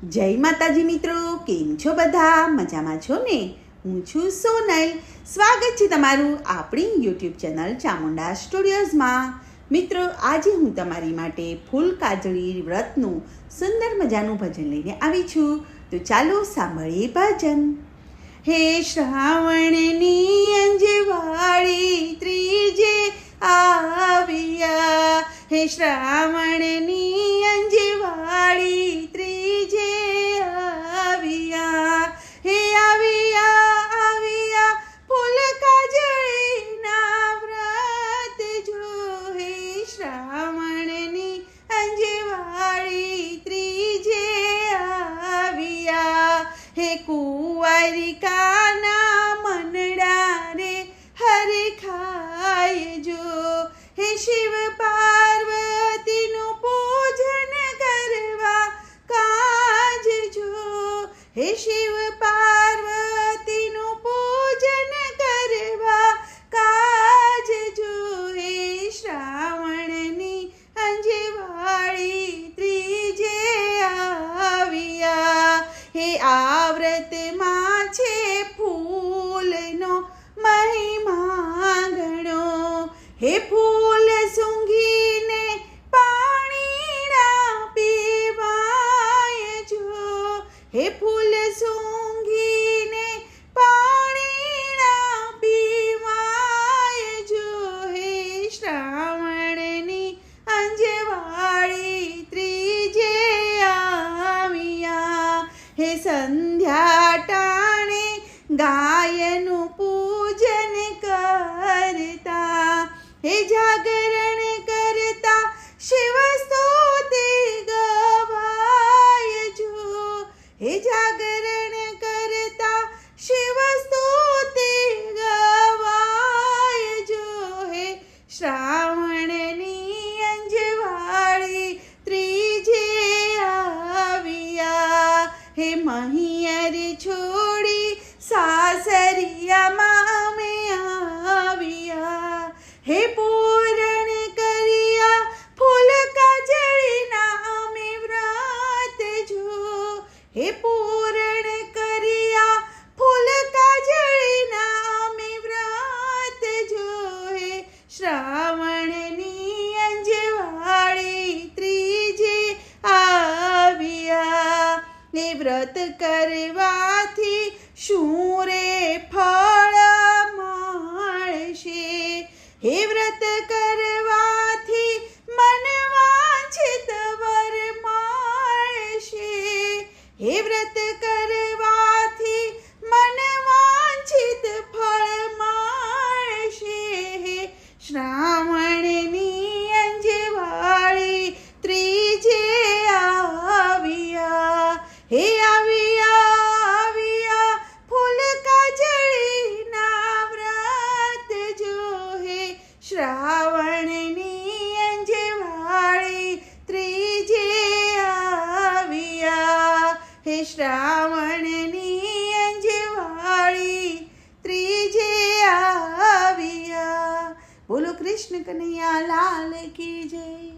જય માતાજી મિત્રો, કેમ છો બધા? મજામાં છો ને? હું છું સોનલ. સ્વાગત છે તમારું આપણી યુટ્યુબ ચેનલ ચામુંડા સ્ટુડિયોઝમાં. મિત્રો, આજે હું તમારી માટે ફૂલ કાજળી વ્રતનું સુંદર મજાનું ભજન લઈને આવી છું. તો ચાલો સાંભળીએ ભજન. હે શ્રાવણની અંજવાળી ત્રીજે આવ્યા, હે શ્રાવણની અંજવાળી ત્રીજે આવ્યા, હે આવ્યા આવ્યા ફૂલ કાજળીના વ્રત જો, હે શ્રાવણની અંજવાળી ત્રીજે આવ્યા, હે કુંવારિકાના મનડા રે હરખાય જો, હે શિવ પાર્વતીનું પૂજન કરવા કાજ જો, હે શિવ પાર્વતીનું પૂજન કરવા કાજ જો, હે શ્રાવણની અંજવાળી ત્રીજે આવ્યા, હે આ વ્રતમાં છે ફૂલનો મહિમા ઘણો, હે ફૂલ સૂંઘીને પાણી ના પીવાય જો, હે ફૂલ સૂંઘીને પાણી ના પીવાય જો, હે શ્રાવણની અંજવાળી ત્રીજે આવ્યા, હે સંધ્યા ટાણે ગાયનું પૂજન કરતા, હે જાગરણ કરતા શિવ સ્તુતિ ગવાય જો, હે જાગરણ કરતા શિવ સ્તુતિ ગવાય જો, હે શ્રાવણની અંજવાળી ત્રીજે આવ્યા, હે મહિયર છોડી સાસરિયામાં અમે આવ્યા, હે પૂરણ કર્યા ફૂલ કાજળીના અમે વ્રત જો, હે પૂરણ કર્યા ફૂલ કાજળીના અમે વ્રત જો, હે શ્રાવણની અંજવાળી ત્રીજે આવ્યા, હે વ્રત કરવાથી શું રે ફળ મળશે, હે વ્રત કરવાથી મન વાંછિત વર મળશે, હે વ્રત કરવાથી મન વાંછિત ફળ મળશે, હે શ્રાવણની અંજવાળી ત્રીજે આવ્યા, હે આવ્યા આવ્યા ફૂલ કાજળીના વ્રત જો, હે શ્રાવણની અંજવાળી ત્રીજે આવ્યા, હે શ્રાવણની અંજવાળી ત્રીજે આવ્યા. બોલો કૃષ્ણ કનૈયા લાલ કી જય.